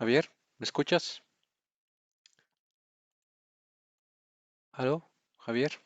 Javier, ¿me escuchas? ¿Aló? Javier.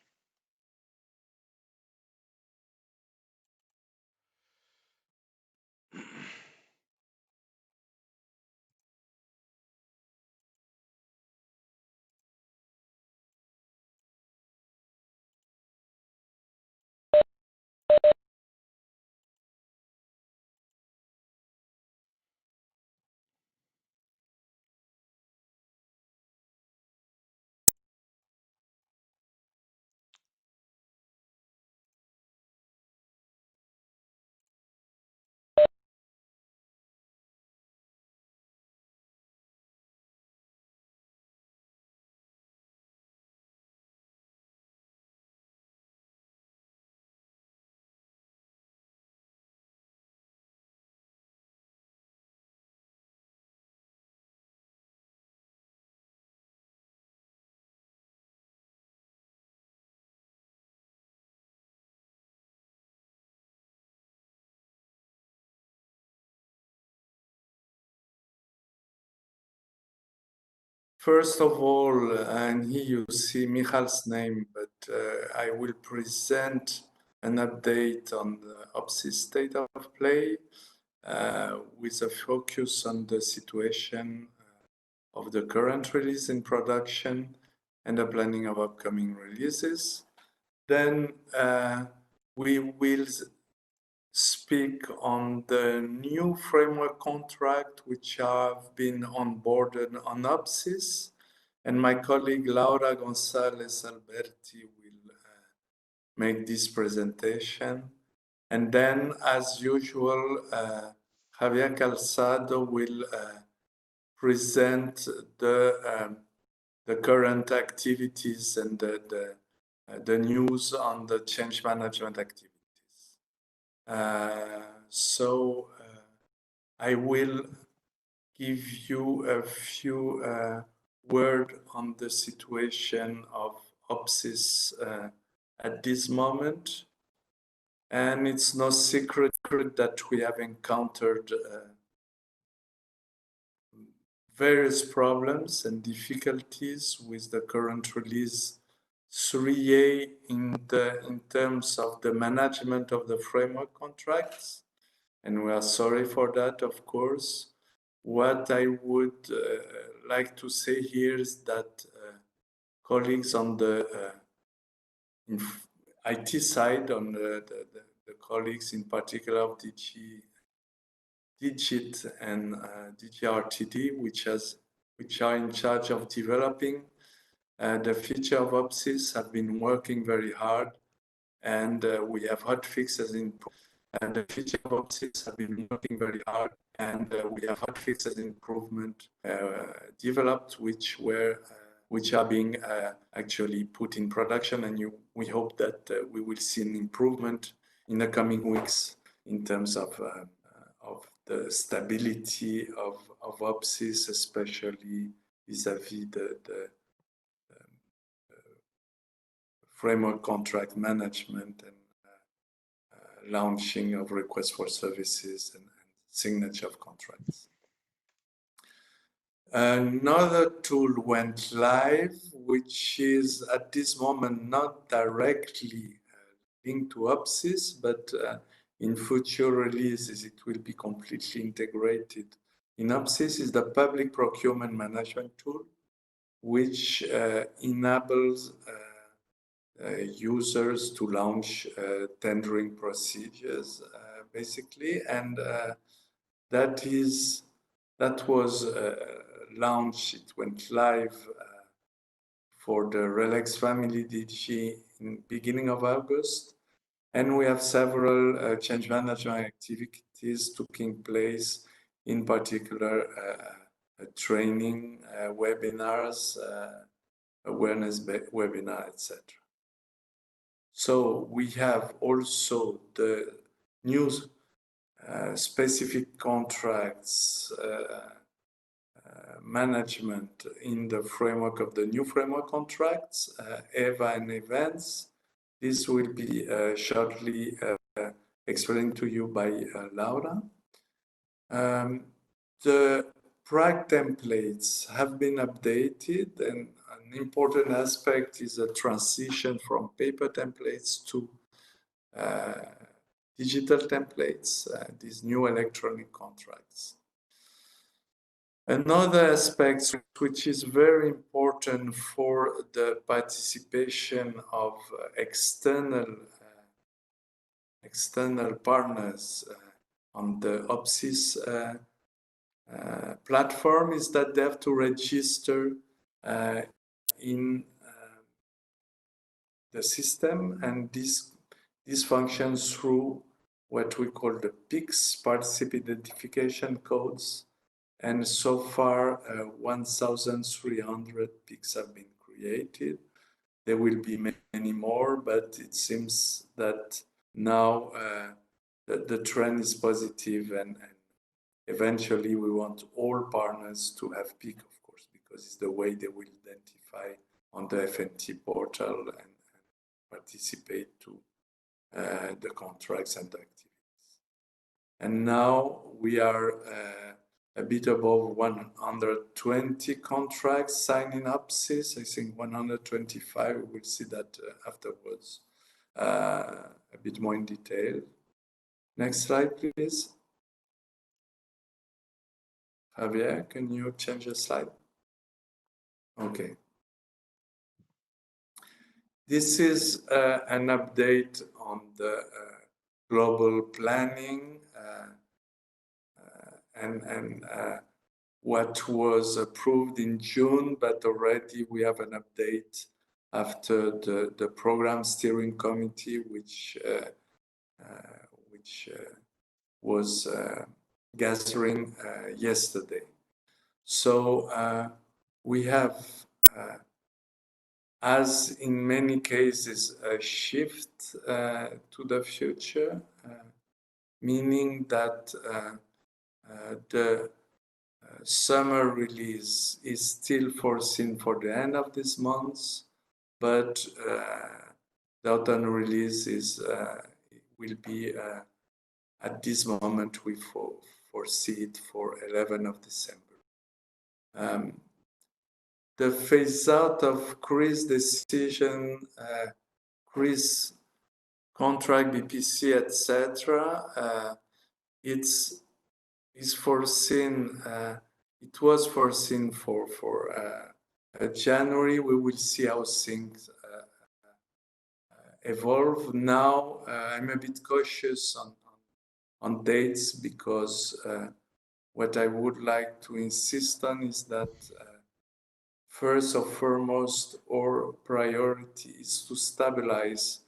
First of all, and here you see Michal's name, but I will present an update on the OPSYS state of play with a focus on the situation of the current release in production and the planning of upcoming releases. Then we will speak on the new framework contract which have been onboarded on OPSYS, and my colleague Laura Gonzales Alberti will make this presentation. And then, as usual, Javier CALZADO will present the current activities and the news on the change management activities. I will give you a few words on the situation of OPSYS at this moment. And it's no secret that we have encountered various problems and difficulties with the current release 3A in terms of the management of the framework contracts, and we are sorry for that, of course. What I would like to say here is that colleagues on the IT side, on the colleagues in particular of Digit and DGRTD, which are in charge of developing the feature of OPSYS, have been working very hard, and we have hot fixes in. And the feature of OPSYS have been working very hard, and we have hot fixes improvement developed, which are being actually put in production, and we hope that we will see an improvement in the coming weeks in terms of the stability of OPSYS, especially vis-à-vis the framework contract management and launching of requests for services and signature of contracts. Another tool went live, which is at this moment not directly linked to OPSYS, but in future releases it will be completely integrated in OPSYS, is the public procurement management tool, which enables users to launch tendering procedures, basically, and that was launched. It went live for the RELEX family DG in beginning of August, and we have several change management activities taking place, in particular training, webinars, awareness webinar, etc. So we have also the new specific contracts management in the framework of the new framework contracts, EVA and events. This will be shortly explained to you by Laura. The Prague templates have been updated, and an important aspect is a transition from paper templates to digital templates, these new electronic contracts. Another aspect which is very important for the participation of external partners on the OPSYS platform is that they have to register in the system, and this functions through what we call the PICs, Participant Identification Codes. And so far, 1,300 PICs have been created. There will be many more, but it seems that now the trend is positive, and eventually we want all partners to have PIC, of course, because it's the way they will identify on the FNT portal and participate to the contracts and the activities. And now we are a bit above 120 contracts signing up, OPSYS. I think 125, we'll see that afterwards, a bit more in detail. Next slide, please. Javier, can you change the slide? Okay. This is an update on the global planning and what was approved in June, but already we have an update after the program steering committee, which was gathering yesterday. So we have, as in many cases, a shift to the future, meaning that the summer release is still foreseen for the end of this month, but the autumn release will be at this moment we foresee it for 11th of December. The phase out of CRIS decision, CRIS contract, BPC, etc. It's foreseen. It was foreseen for January. We will see how things evolve. Now I'm a bit cautious on dates, because what I would like to insist on is that first and foremost, our priority is to stabilize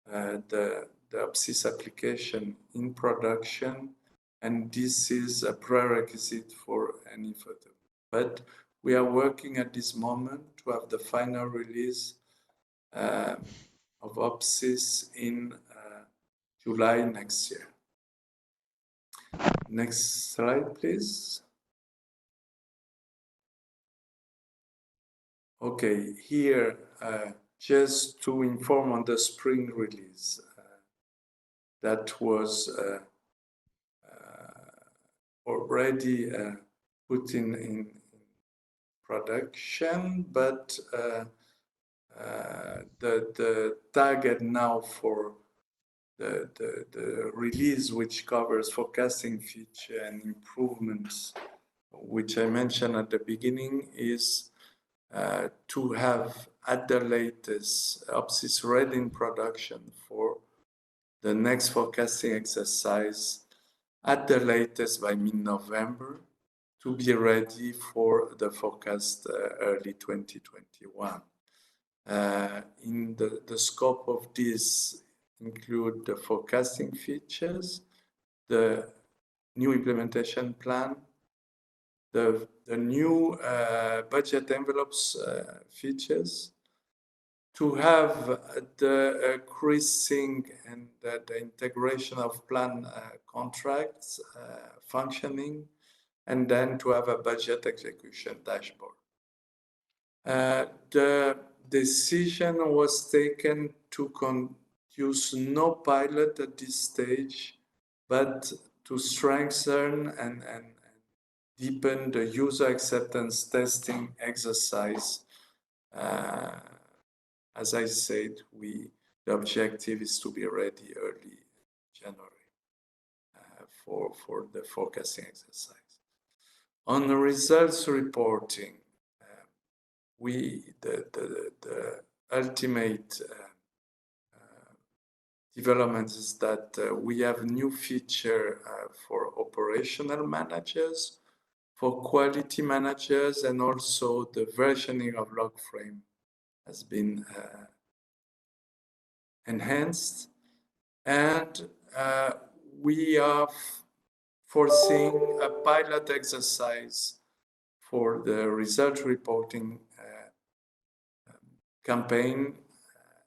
the OPSYS application in production, and this is a prerequisite for any further. But we are working at this moment to have the final release of OPSYS in July next year. Next slide, please. Okay, here, just to inform on the spring release that was already put in production, but the target now for the release, which covers forecasting feature and improvements, which I mentioned at the beginning, is to have at the latest OPSYS ready in production for the next forecasting exercise at the latest by mid-November, to be ready for the forecast early 2021. In the scope of this include the forecasting features, the new implementation plan, the new budget envelopes features, to have the CRIS-sync and the integration of plan contracts functioning, and then to have a budget execution dashboard. The decision was taken to use no pilot at this stage, but to strengthen and deepen the user acceptance testing exercise. As I said, the objective is to be ready early January for the forecasting exercise. On the results reporting, the ultimate development is that we have new feature for operational managers, for quality managers, and also the versioning of log frame has been enhanced. And we are foreseeing a pilot exercise for the result reporting campaign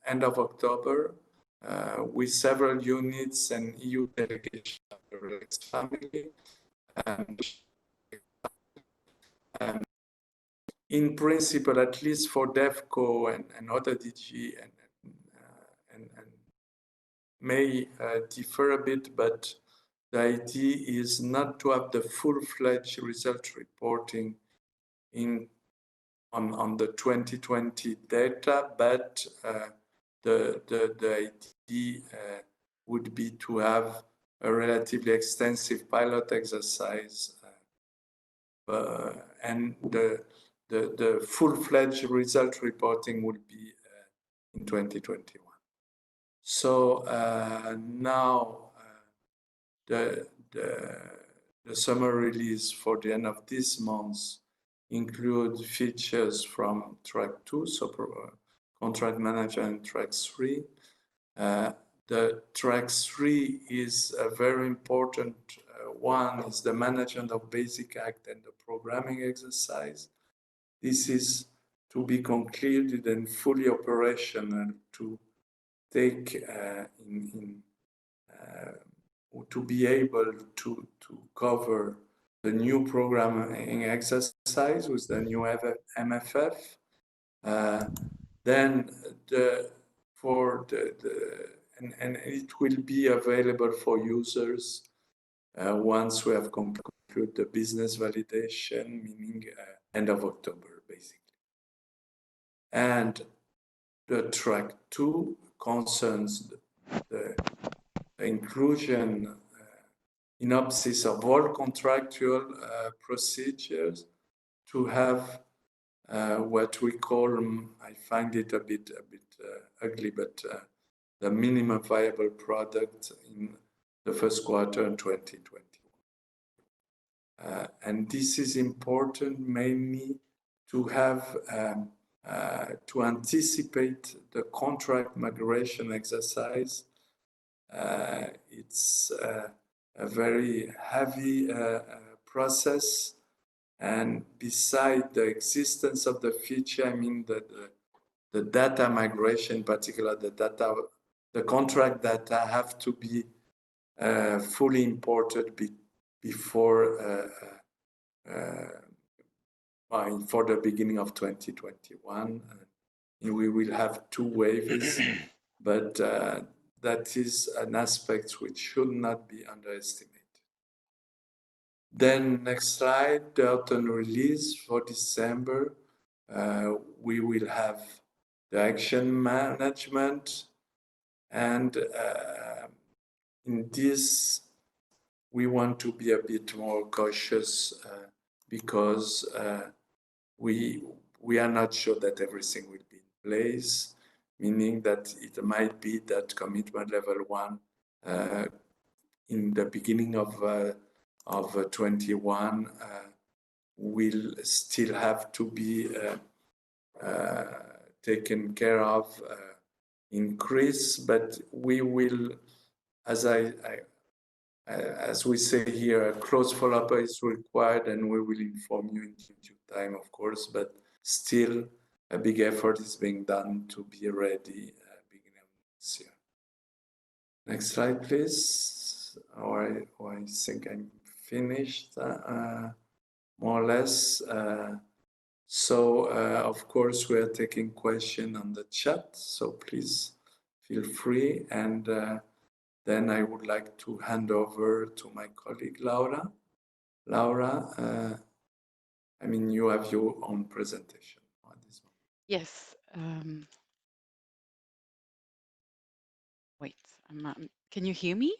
end of October with several units and EU delegation of the RELEX family. In principle, at least for DEVCO and other DG and may differ a bit, but the idea is not to have the full-fledged result reporting on the 2020 data, but the idea would be to have a relatively extensive pilot exercise and the full-fledged result reporting would be in 2021. So now the summer release for the end of this month include features from track 2, so contract manager, and track 3. The track 3 is a very important one, is the management of basic act and the programming exercise. This is to be concluded and fully operational to take to be able to cover the new programming exercise with the new MFF. Then and it will be available for users once we have concluded the business validation, meaning end of October, basically. And the track 2 concerns the inclusion in OPSYS of all contractual procedures to have what we call, I find it a bit ugly, but the minimum viable product in the first quarter in 2021. And this is important mainly to have to anticipate the contract migration exercise. It's a very heavy process, and beside the existence of the feature, I mean that the data migration, in particular the contract data, have to be fully imported before for the beginning of 2021. We will have 2 waves, but that is an aspect which should not be underestimated. Then next slide, the autumn release for December. We will have the action management, and in this we want to be a bit more cautious because we are not sure that everything will be in place, meaning that it might be that commitment level 1 in the beginning of 21 will still have to be taken care of, increase, but we will, as we say here, a close follow-up is required, and we will inform you in due time, of course, but still a big effort is being done to be ready beginning of this year. Next slide, please. I think I'm finished, more or less. So, of course, we are taking questions on the chat, so please feel free. And then I would like to hand over to my colleague, Laura. Laura, I mean, you have your own presentation at this moment. Yes. Wait, can you hear me?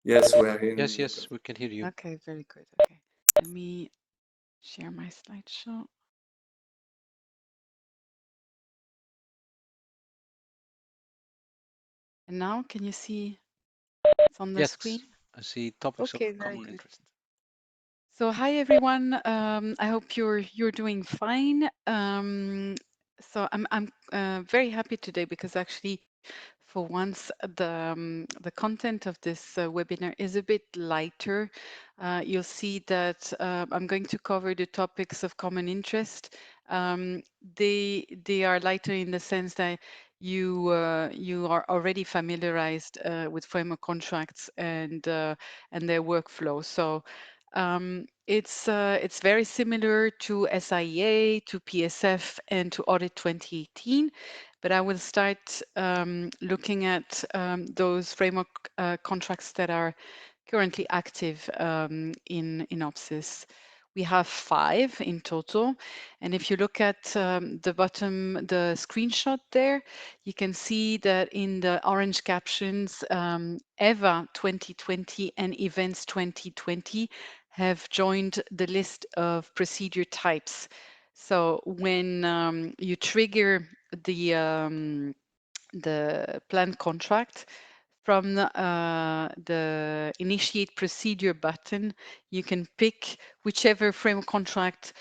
Yes, we are hearing Yes, you. yes, we can hear you. Okay, very good. Okay, let me share my slideshow. And now, can you see it's on the Yes, screen? I see topics of Okay, very common good. interest. So hi everyone. I hope you're doing fine. So I'm very happy today because actually, for once, the content of this webinar is a bit lighter. You'll see that I'm going to cover the topics of common interest. They are lighter in the sense that you are already familiarized with framework contracts and their workflow. So it's very similar to SIA, to PSF, and to Audit 2018. But I will start looking at those framework contracts that are currently active in OPSYS. We have 5 in total. And if you look at the bottom, the screenshot there, you can see that in the orange captions, EVA 2020 and Events 2020 have joined the list of procedure types. So when you trigger the planned contract, from the initiate procedure button, you can pick whichever framework contract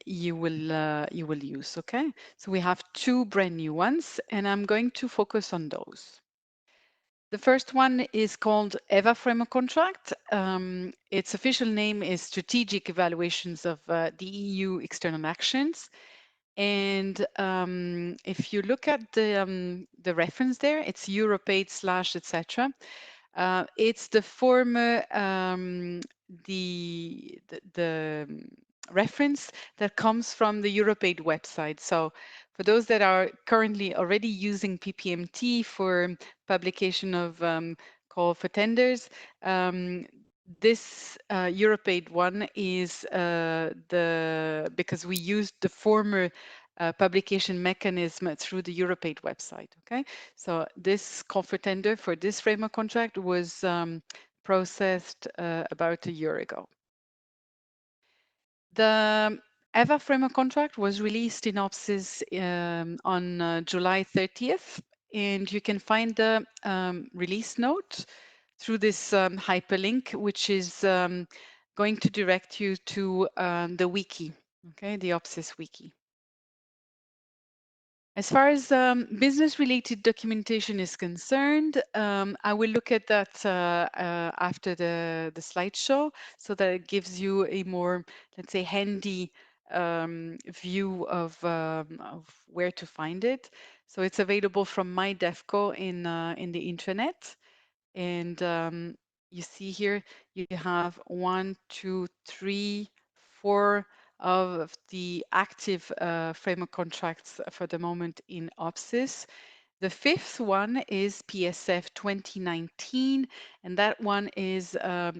you will use. Okay, so we have 2 brand new ones, and I'm going to focus on those. The first one is called EVA Framework Contract. Its official name is Strategic Evaluations of the EU External Actions. And if you look at the reference there, it's Europaid / etc. It's the former the reference that comes from the Europaid website. So for those that are currently already using PPMT for publication of call for tenders, this Europaid one is because we used the former publication mechanism through the Europaid website. Okay, so this call for tender for this framework contract was processed about a year ago. The EVA framework contract was released in OPSYS on July 30th, and you can find the release note through this hyperlink, which is going to direct you to the wiki, okay, the OPSYS wiki. As far as business-related documentation is concerned, I will look at that after the slideshow, so that it gives you a more, let's say, handy view of where to find it. So it's available from my DEVCO in the intranet. And you see here, you have 1, 2, 3, 4 of the active framework contracts for the moment in OPSYS. The 5th one is PSF 2019, and that one is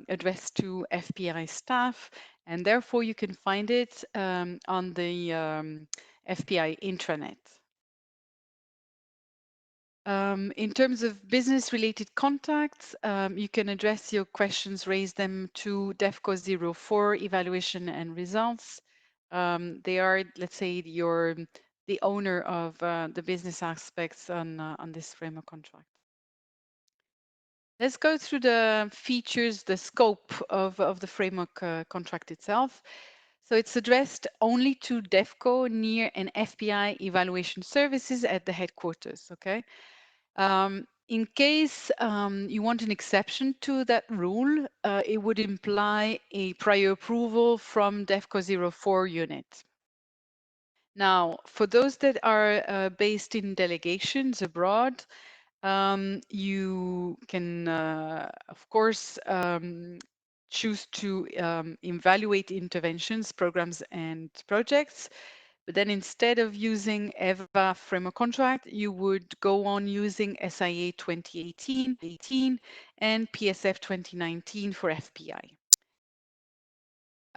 addressed to FPI staff, and therefore you can find it on the FPI intranet. In terms of business-related contacts, you can address your questions, raise them to DEVCO 04 evaluation and results. They are, let's say, the owner of the business aspects on this framework contract. Let's go through the features, the scope of the framework contract itself. So it's addressed only to DEVCO near an FPI evaluation services at the headquarters, okay? In case you want an exception to that rule, it would imply a prior approval from DEVCO 04 unit. Now, for those that are based in delegations abroad, you can, of course, choose to evaluate interventions, programs, and projects. But then instead of using EVA framework contract, you would go on using SIA 2018 and PSF 2019 for FPI.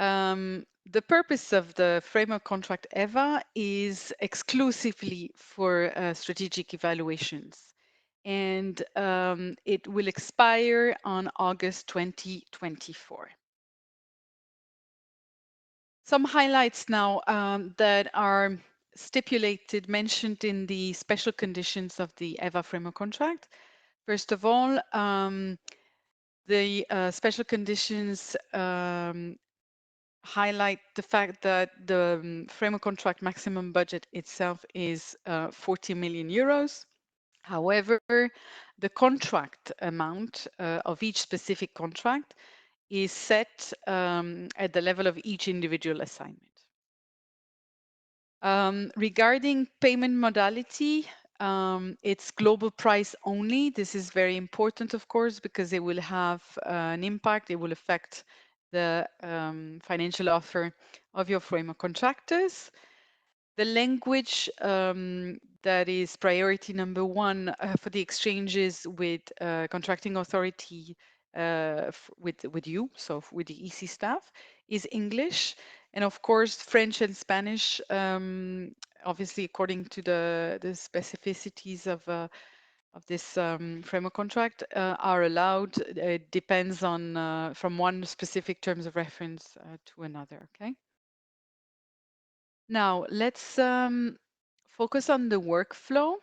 The purpose of the framework contract EVA is exclusively for strategic evaluations, and it will expire on August 2024. Some highlights now that are stipulated, mentioned in the special conditions of the EVA framework contract. First of all, the special conditions highlight the fact that the framework contract maximum budget itself is 40 million euros. However, the contract amount of each specific contract is set at the level of each individual assignment. Regarding payment modality, it's global price only. This is very important, of course, because it will have an impact. It will affect the financial offer of your framework contractors. The language that is priority number one for the exchanges with contracting authority with you, so with the EC staff, is English. And of course, French and Spanish, obviously according to the specificities of this framework contract, are allowed. It depends on from one specific terms of reference to another. Okay. Now let's focus on the workflow.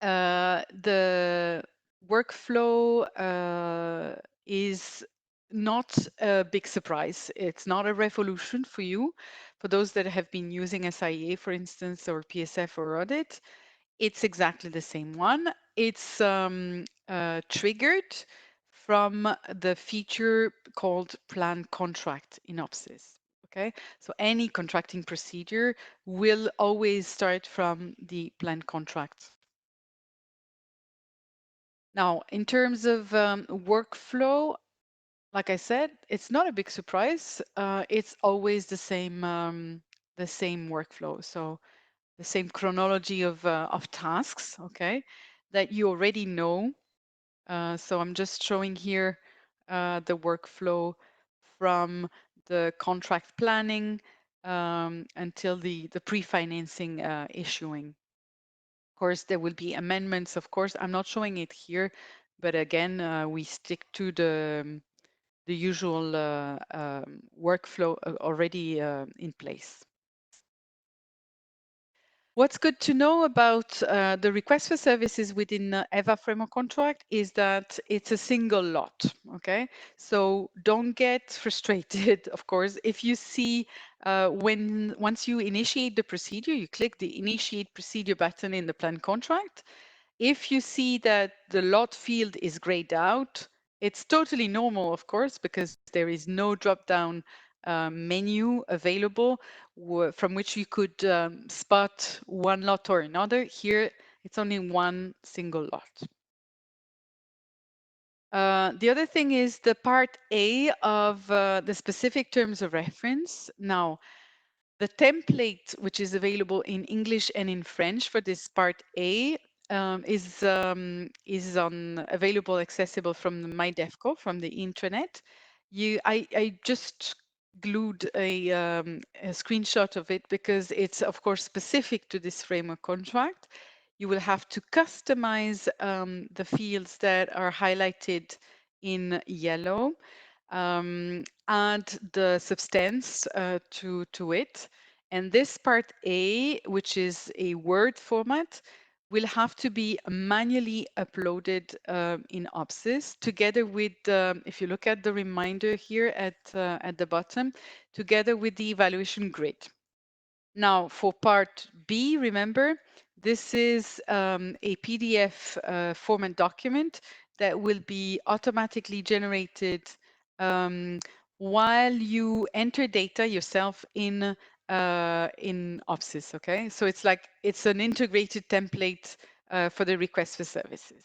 The workflow is not a big surprise. It's not a revolution for you. For those that have been using SIA, for instance, or PSF or audit, it's exactly the same one. It's triggered from the feature called plan contract in OPSYS. Okay, so any contracting procedure will always start from the plan contract. Now, in terms of workflow, like I said, it's not a big surprise. It's always the same workflow. So the same chronology of tasks, okay, that you already know. So I'm just showing here the workflow from the contract planning until the pre-financing issuing. Of course, there will be amendments. Of course, I'm not showing it here, but again, we stick to the usual workflow already in place. What's good to know about the request for services within EVA framework contract is that it's a single lot, okay? So don't get frustrated, of course. If you see once you initiate the procedure, you click the initiate procedure button in the plan contract. If you see that the lot field is grayed out, it's totally normal, of course, because there is no drop-down menu available from which you could spot one lot or another. Here, it's only one single lot. The other thing is the part A of the specific terms of reference. Now, the template, which is available in English and in French for this part A, is available, accessible from the My DEVCO, from the intranet. I just glued a screenshot of it because it's, of course, specific to this framework contract. You will have to customize the fields that are highlighted in yellow, add the substance to it. And this part A, which is a Word format, will have to be manually uploaded in OPSYS together with, if you look at the reminder here at the bottom, together with the evaluation grid. Now for part B, remember, this is a PDF format document that will be automatically generated while you enter data yourself in OPSYS, okay? So it's an integrated template for the request for services.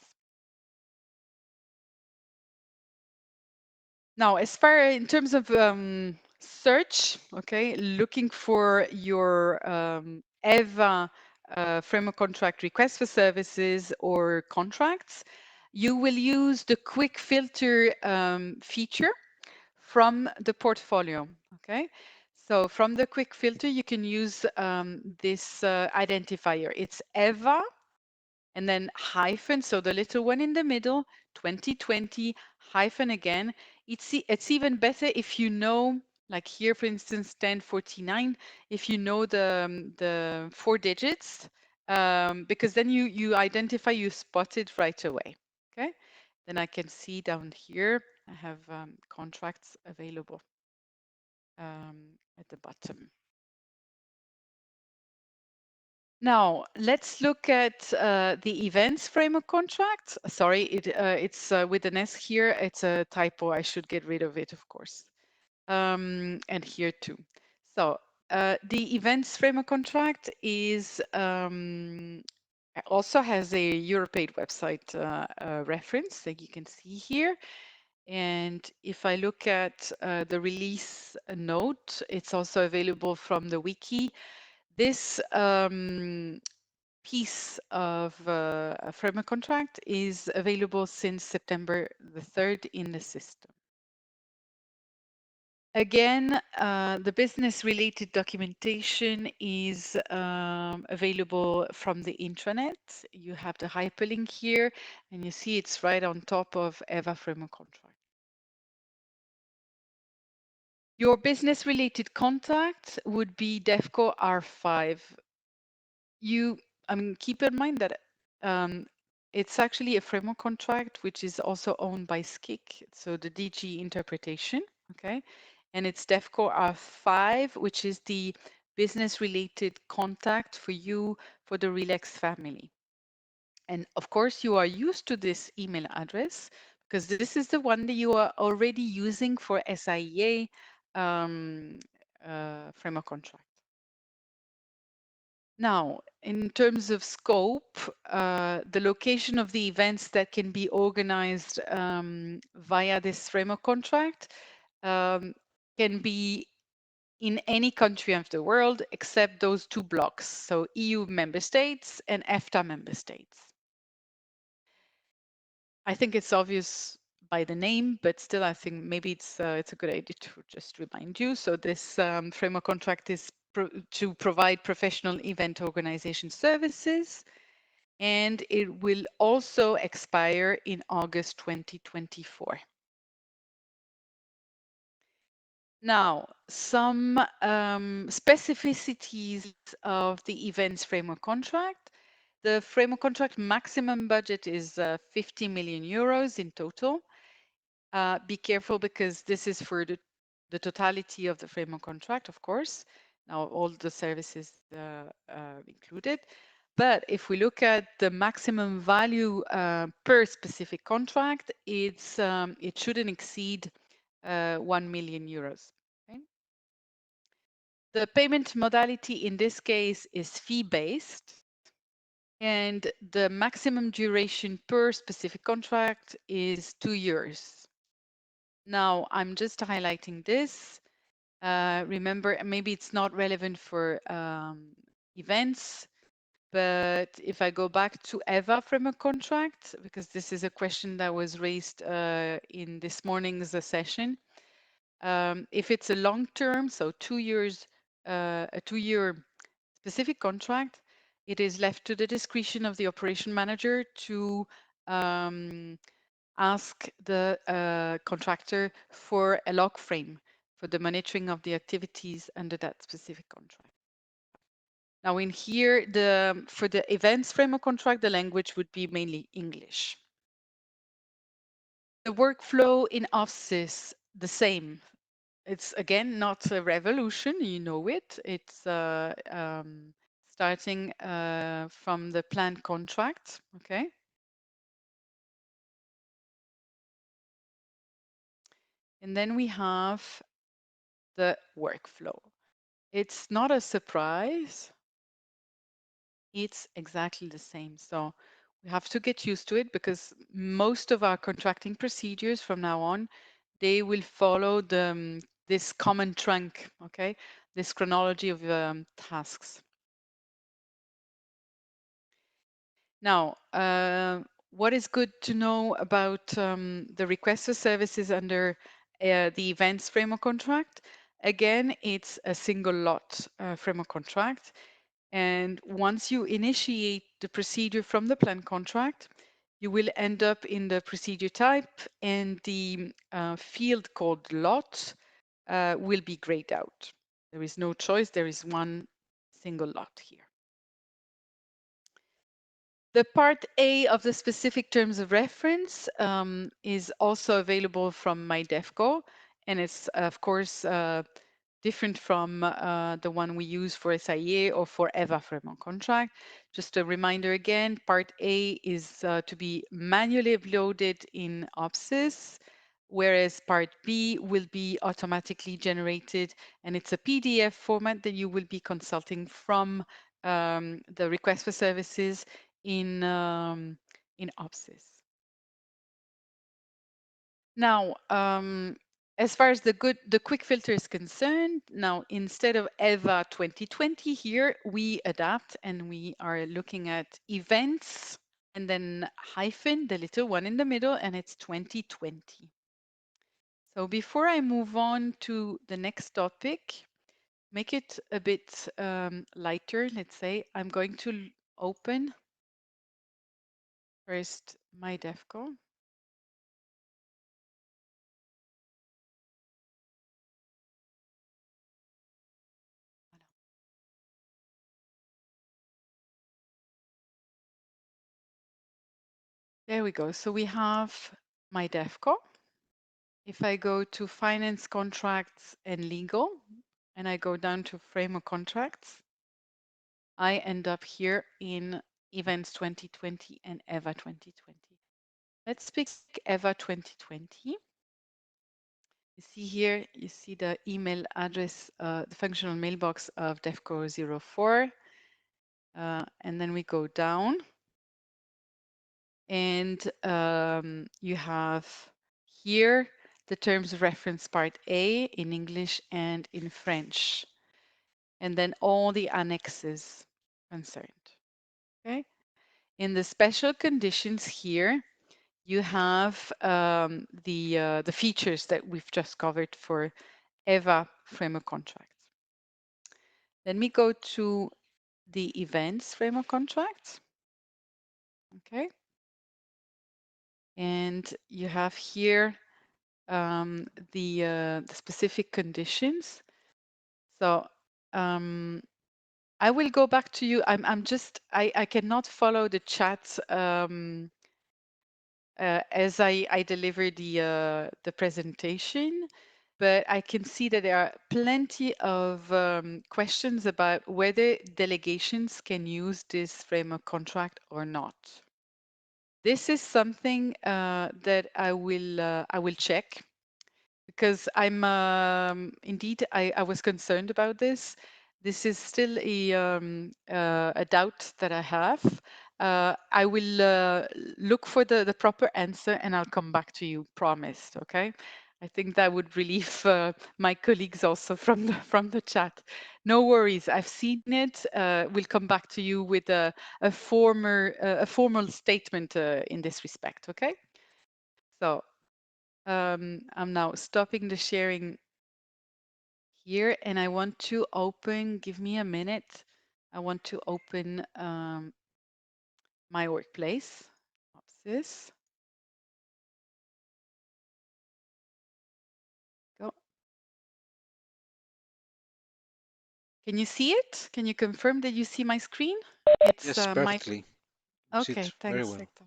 Now, as far in terms of search, okay, looking for your EVA framework contract request for services or contracts, you will use the quick filter feature from the portfolio. Okay, so from the quick filter, you can use this identifier. It's EVA and then hyphen, so the little one in the middle, 2020 hyphen again. It's even better if you know, like here, for instance, 1049, if you know the 4 digits, because then you identify, you spot it right away. Okay, then I can see down here, I have contracts available at the bottom. Now, let's look at the events framework contract. Sorry, it's with an S here. It's a typo. I should get rid of it, of course. And here too. So the events framework contract is also has a Europaid website reference that you can see here. And if I look at the release note, it's also available from the wiki. This piece of a framework contract is available since September the 3rd in the system. Again, the business-related documentation is available from the intranet. You have the hyperlink here, and you see it's right on top of EVA framework contract. Your business-related contact would be DEVCO R5. Keep in mind that it's actually a framework contract, which is also owned by SCIC, so the DG interpretation, okay? And it's DEVCO R5, which is the business-related contact for you for the Relax family. And of course, you are used to this email address because this is the one that you are already using for SIEA framework contract. Now, in terms of scope, the location of the events that can be organized via this framework contract can be in any country of the world except those 2 blocks, so EU member states and EFTA member states. I think it's obvious by the name, but still I think maybe it's a good idea to just remind you. So this framework contract is to provide professional event organization services, and it will also expire in August 2024. Now, some specificities of the events framework contract. The framework contract maximum budget is 50 million euros in total. Be careful because this is for the totality of the framework contract, of course. Now, all the services included. But if we look at the maximum value per specific contract, it shouldn't exceed 1 million euros. Okay? The payment modality in this case is fee-based, and the maximum duration per specific contract is 2 years. Now, I'm just highlighting this. Remember, maybe it's not relevant for events, but if I go back to EVA framework contract, because this is a question that was raised in this morning's session, if it's a long term, so 2 years, a 2-year specific contract, it is left to the discretion of the operation manager to ask the contractor for a log frame for the monitoring of the activities under that specific contract. Now in here, for the events framework contract, the language would be mainly English. The workflow in OPSYS, the same. It's again not a revolution, you know it. It's starting from the planned contract, okay? And then we have the workflow. It's not a surprise. It's exactly the same. So we have to get used to it because most of our contracting procedures from now on, they will follow this common trunk, okay? This chronology of tasks. Now, what is good to know about the request for services under the events framework contract? Again, it's a single lot framework contract. And once you initiate the procedure from the plan contract, you will end up in the procedure type, and the field called lot will be grayed out. There is no choice. There is one single lot here. The part A of the specific terms of reference is also available from my DEVCO, and it's of course different from the one we use for SIA or for EVA framework contract. Just a reminder again, part A is to be manually uploaded in OPSYS, whereas part B will be automatically generated, and it's a PDF format that you will be consulting from the request for services in OPSYS. Now, as far as the quick filter is concerned, now instead of EVA 2020 here, we adapt and we are looking at events and then hyphen, the little one in the middle, and it's 2020. So before I move on to the next topic, make it a bit lighter, let's say, I'm going to open first my DEVCO. There we go. So we have my DEVCO. If I go to finance contracts and legal, and I go down to framework contracts, I end up here in events 2020 and EVA 2020. Let's pick EVA 2020. You see here, you see the email address, the functional mailbox of DEVCO 04. And then we go down. And you have here the terms of reference part A in English and in French, and then all the annexes concerned. Okay. In the special conditions here, you have the features that we've just covered for EVA framework contracts. Then we go to the events framework contracts. Okay. And you have here the specific conditions. So I will go back to you. I cannot follow the chat as I deliver the presentation, but I can see that there are plenty of questions about whether delegations can use this framework contract or not. This is something that I will check, because I'm indeed I was concerned about this. This is still a doubt that I have. I will look for the proper answer and I'll come back to you, promised. Okay. I think that would relieve my colleagues also from the chat. No worries, I've seen it. We'll come back to you with a formal statement in this respect. Okay. So I'm now stopping the sharing here, and I want to open, give me a minute. I want to open my workplace. OPSYS. Go. Can you see it? Can you confirm that you see my screen? It's Yes, perfectly. See Okay, it very thanks, well. Hector.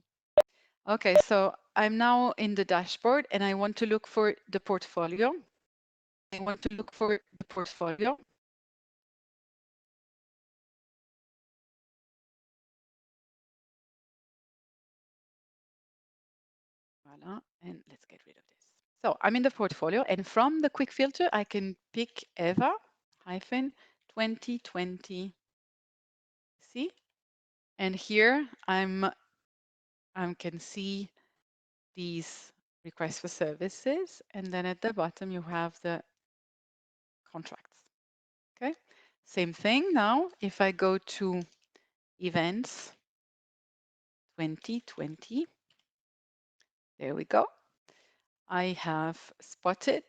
Okay, so I'm now in the dashboard and I want to look for the portfolio. I want to look for the portfolio. Voila, and let's get rid of this. So I'm in the portfolio, and from the quick filter, I can pick EVA hyphen 2020. See? And here I can see these requests for services, and then at the bottom you have the contracts. Okay. Same thing now. If I go to events 2020, there we go. I have spotted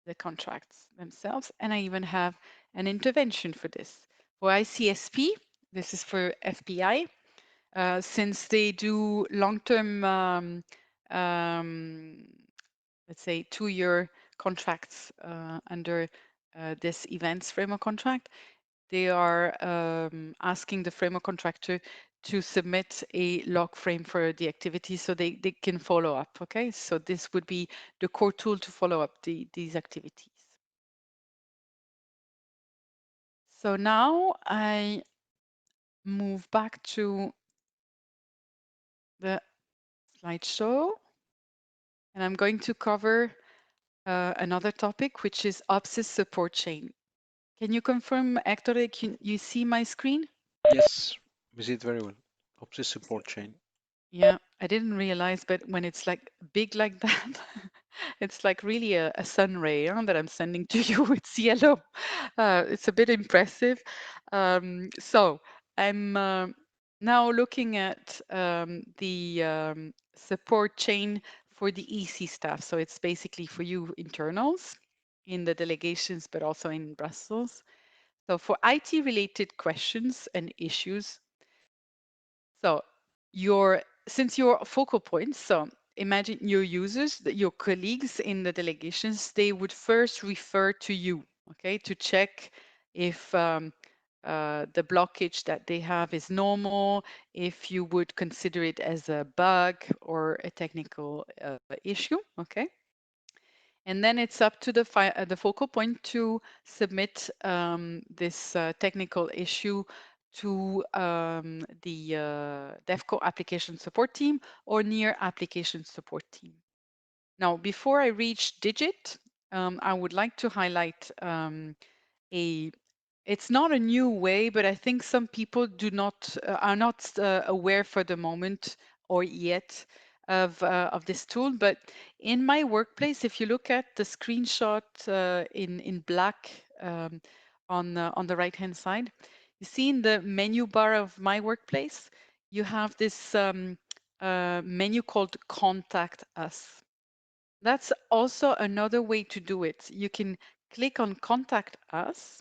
the contracts themselves. And I even have an intervention for this. For ICSP, this is for FPI, since they do long-term, let's say 2-year contracts under this events framework contract, they are asking the framework contractor to submit a log frame for the activity so they can follow up. Okay, so this would be the core tool to follow up these activities. So now I move back to the slideshow, and I'm going to cover another topic, which is OPSYS support chain. Can you confirm, Hector, that you see my screen? Yes, we see it very well. OPSYS support chain. Yeah, I didn't realize, but when it's like big like that, it's like really a sun ray that I'm sending to you. It's yellow. It's a bit impressive. So I'm now looking at the support chain for the EC staff. So it's basically for you internals in the delegations, but also in Brussels. So for IT related questions and issues, so since your focal points, so imagine your users, your colleagues in the delegations, they would first refer to you, okay, to check if the blockage that they have is normal, if you would consider it as a bug or a technical issue, okay? And then it's up to the focal point to submit this technical issue to the DEVCO application support team or near application support team. Now, before I reach Digit, I would like to highlight it's not a new way, but I think some people are not aware for the moment or yet of this tool. But in my workplace, if you look at the screenshot in black on the right hand side, you see in the menu bar of my workplace, you have this menu called Contact Us. That's also another way to do it. You can click on Contact Us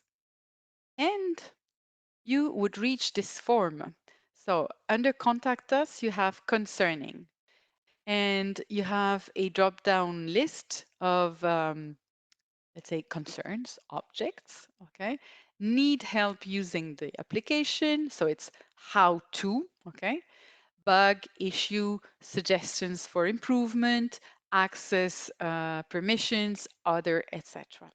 and you would reach this form. So under Contact Us, you have Concerning, and you have a drop-down list of, let's say, concerns, objects, okay? Need help using the application, so it's how to, okay? Bug, issue, suggestions for improvement, access, permissions, other, etc.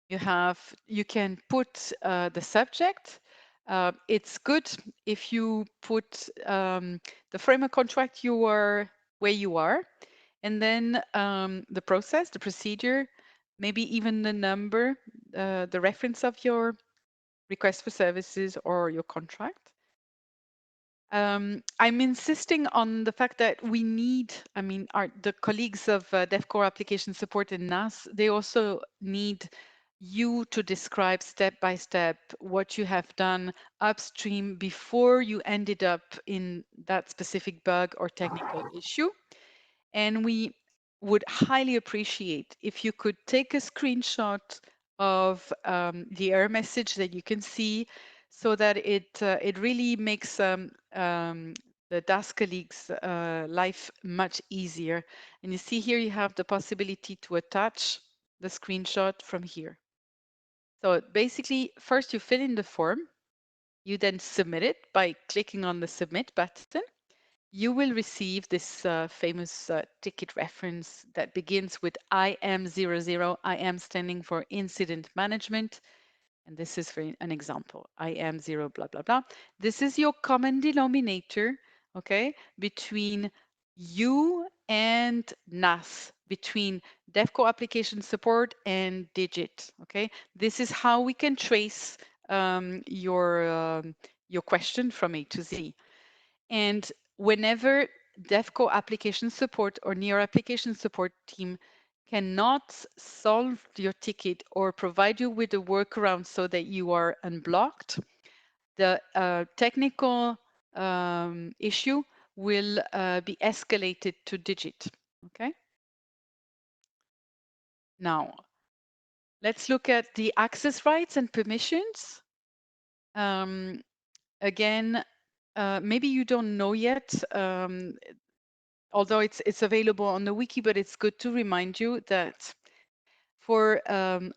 You can put the subject. It's good if you put the framework contract where you are, and then the process, the procedure, maybe even the number, the reference of your request for services or your contract. I'm insisting on the fact that we need, I mean, the colleagues of DEVCO application support in NAS, they also need you to describe step by step what you have done upstream before you ended up in that specific bug or technical issue. And we would highly appreciate if you could take a screenshot of the error message that you can see, so that it really makes the DAS colleagues' life much easier. And you see here you have the possibility to attach the screenshot from here. So basically, first you fill in the form, you then submit it by clicking on the Submit button. You will receive this famous ticket reference that begins with IM00. IM standing for Incident Management. And this is for an example, IM0 blah, blah, blah. This is your common denominator, okay, between you and NAS, between DEVCO application support and Digit, okay? This is how we can trace your question from A to Z. And whenever DEVCO application support or near application support team cannot solve your ticket or provide you with a workaround so that you are unblocked, the technical issue will be escalated to Digit. Okay. Now, let's look at the access rights and permissions. Again, maybe you don't know yet, although it's available on the wiki, but it's good to remind you that for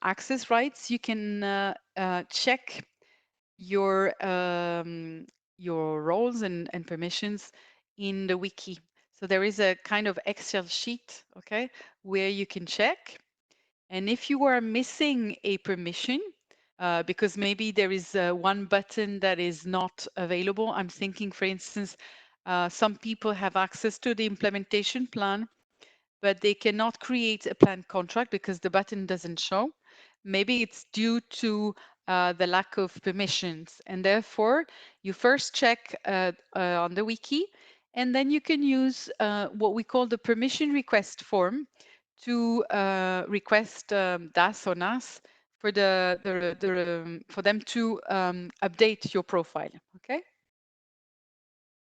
access rights, you can check your roles and permissions in the wiki. So there is a kind of Excel sheet, okay, where you can check. And if you are missing a permission, because maybe there is one button that is not available. I'm thinking, for instance, some people have access to the implementation plan, but they cannot create a planned contract because the button doesn't show. Maybe it's due to the lack of permissions. And therefore, you first check on the wiki, and then you can use what we call the permission request form to request DAS or NAS for for them to update your profile. Okay.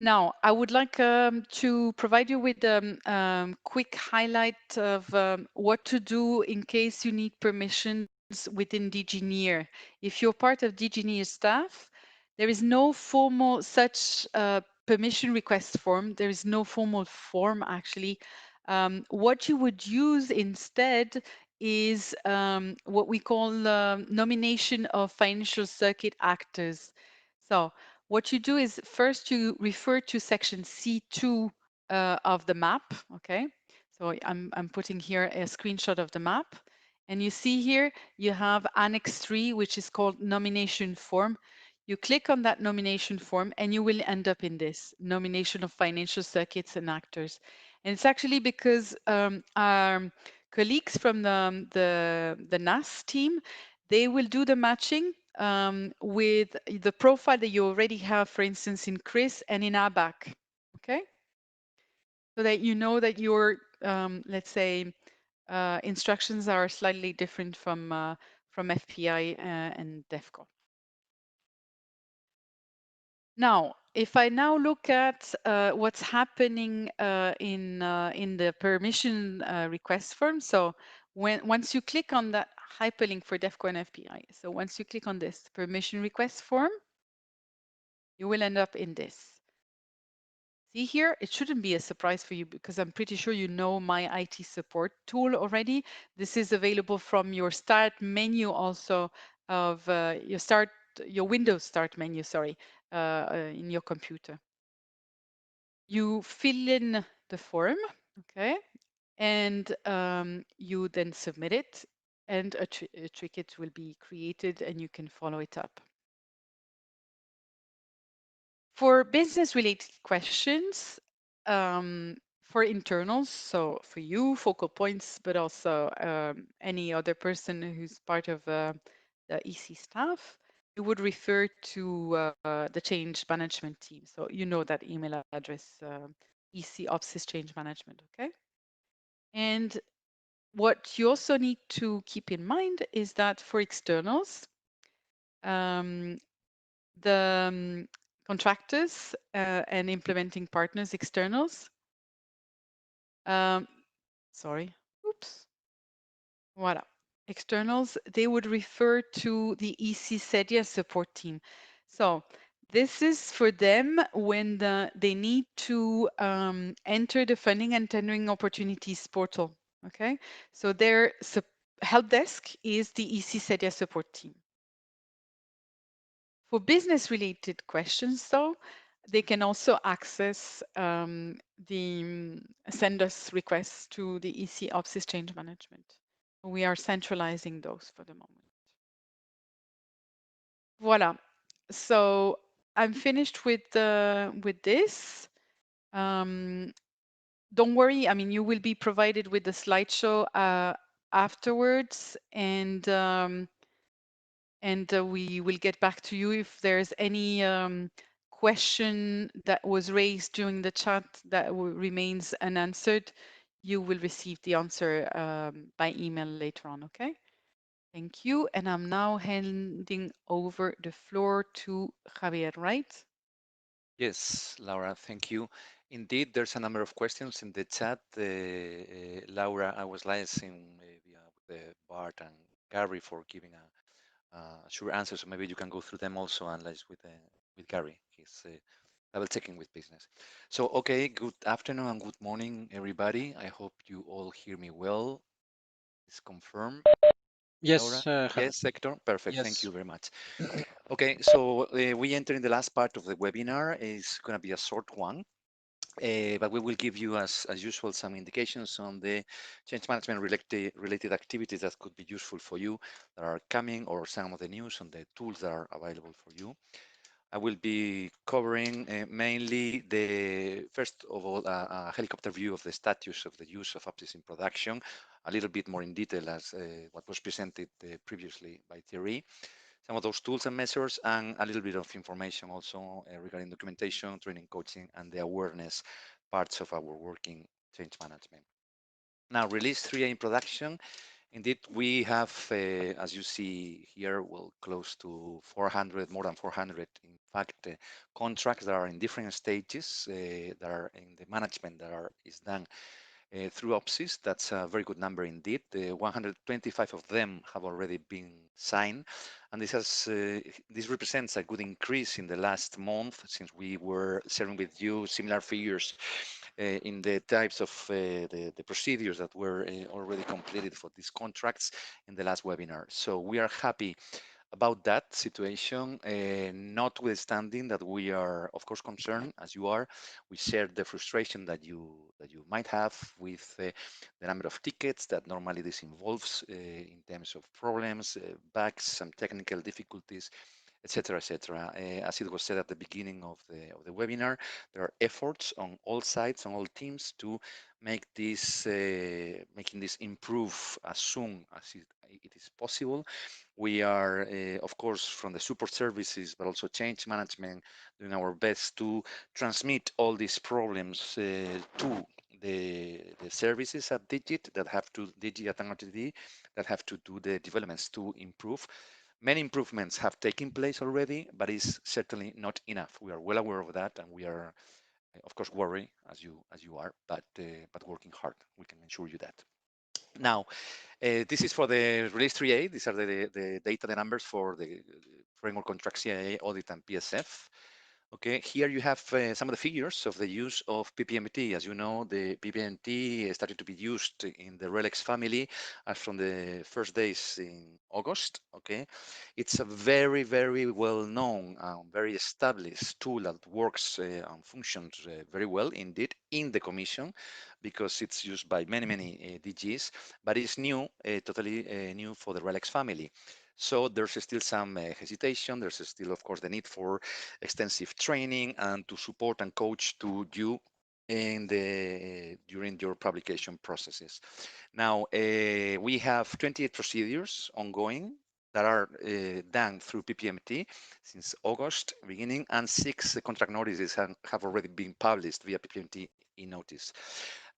Now, I would like to provide you with a quick highlight of what to do in case you need permissions within DGNear. If you're part of DGNear staff, there is no formal such permission request form. There is no formal form, actually. What you would use instead is what we call nomination of financial circuit actors. So what you do is first you refer to section C2 of the map, okay? So I'm putting here a screenshot of the map. And you see here, you have Annex 3, which is called nomination form. You click on that nomination form and you will end up in this nomination of financial circuits and actors. And it's actually because our colleagues from the NAS team, they will do the matching with the profile that you already have, for instance, in Chris and in ABAC, okay? So that you know that your, let's say, instructions are slightly different from FPI and DEVCO. Now, if I now look at what's happening in the permission request form, so once you click on that hyperlink for DEVCO and FPI, so once you click on this permission request form, you will end up in this. See here, it shouldn't be a surprise for you because I'm pretty sure you know my IT support tool already. This is available from your start menu also of your Windows start menu, sorry, in your computer. You fill in the form, okay, and you then submit it, and a ticket will be created and you can follow it up. For business-related questions, for internals, so for you, focal points, but also any other person who's part of the EC staff, you would refer to the change management team. So you know that email address, EC OPSYS change management, okay? And what you also need to keep in mind is that for externals, the contractors and implementing partners, externals. Sorry, oops. Voila. Externals, they would refer to the EC SEDIA support team. So this is for them when they need to enter the funding and tendering opportunities portal. Okay, so their help desk is the EC SEDIA support team. For business-related questions, though, they can also access send us requests to the EC OPSYS change management. We are centralizing those for the moment. Voila. So I'm finished with this. Don't worry. I mean, you will be provided with the slideshow afterwards, and we will get back to you if there's any question that was raised during the chat that remains unanswered. You will receive the answer by email later on, okay? Thank you. And I'm now handing over the floor to Javier, right? Yes, Laura, thank you. Indeed, there's a number of questions in the chat. Laura, I was listening via the Bart and Gary for giving a sure answer. So maybe you can go through them also, analyze with Gary. He's double checking with business. So okay, good afternoon and good morning, everybody. I hope you all hear me well. Is confirmed, Laura? Yes, Yes, Hector. Perfect. Thank yes. you very much. Okay, so we enter in the last part of the webinar. It's going to be a short one. But we will give you, as usual, some indications on the change management related activities that could be useful for you that are coming, or some of the news on the tools that are available for you. I will be covering mainly first of all, a helicopter view of the status of the use of OPSYS in production, a little bit more in detail as what was presented previously by Thierry, some of those tools and measures, and a little bit of information also regarding documentation, training, coaching, and the awareness parts of our working change management. Now, release 3A in production. Indeed, we have, as you see here, well, close to 400, more than 400, in fact, contracts that are in different stages, that are in the management that is done through OPSYS. That's a very good number indeed. 125 of them have already been signed, and this represents a good increase in the last month since we were sharing with you similar figures in the types of the procedures that were already completed for these contracts in the last webinar. So we are happy about that situation, notwithstanding that we are, of course, concerned, as you are. We share the frustration that you might have with the number of tickets that normally this involves in terms of problems, bugs, some technical difficulties, etc., etc. As it was said at the beginning of the webinar, there are efforts on all sides, on all teams, to make this making this improve as soon as it is possible. We are, of course, from the support services, but also change management, doing our best to transmit all these problems to the services at Digit that have to Digit and RTD that have to do the developments to improve. Many improvements have taken place already, but it's certainly not enough. We are well aware of that, and we are, of course, worried as you are, but working hard. We can assure you that. Now, this is for the release 3A. These are the data, the numbers for the framework contract CIA audit and PSF. Okay, here you have some of the figures of the use of PPMT. As you know, the PPMT started to be used in the RELEX family as from the first days in August. Okay, it's a very, very well-known, very established tool that works and functions very well indeed in the Commission, because it's used by many, many DGs, but it's new, totally new for the RELEX family. So there's still some hesitation. There's still, of course, the need for extensive training and to support and coach to you during your publication processes. Now, we have 28 procedures ongoing that are done through PPMT since August beginning, and 6 contract notices have already been published via PPMT e-notice.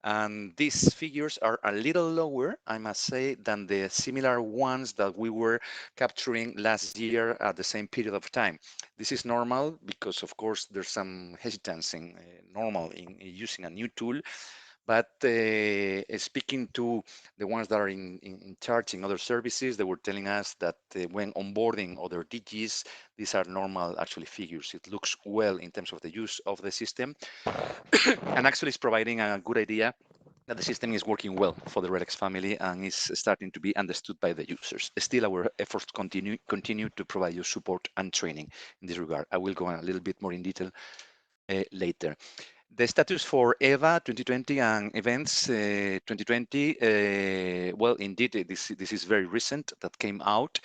And these figures are a little lower, I must say, than the similar ones that we were capturing last year at the same period of time. This is normal because, of course, there's some hesitancy normal in using a new tool. But speaking to the ones that are in charge in other services, they were telling us that when onboarding other DGs, these are normal actually figures. It looks well in terms of the use of the system and actually it's providing a good idea that the system is working well for the RELEX family and is starting to be understood by the users. Still, our efforts continue to provide you support and training in this regard. I will go on a little bit more in detail later. The status for EVA 2020 and events 2020, well, indeed, this is very recent that came out,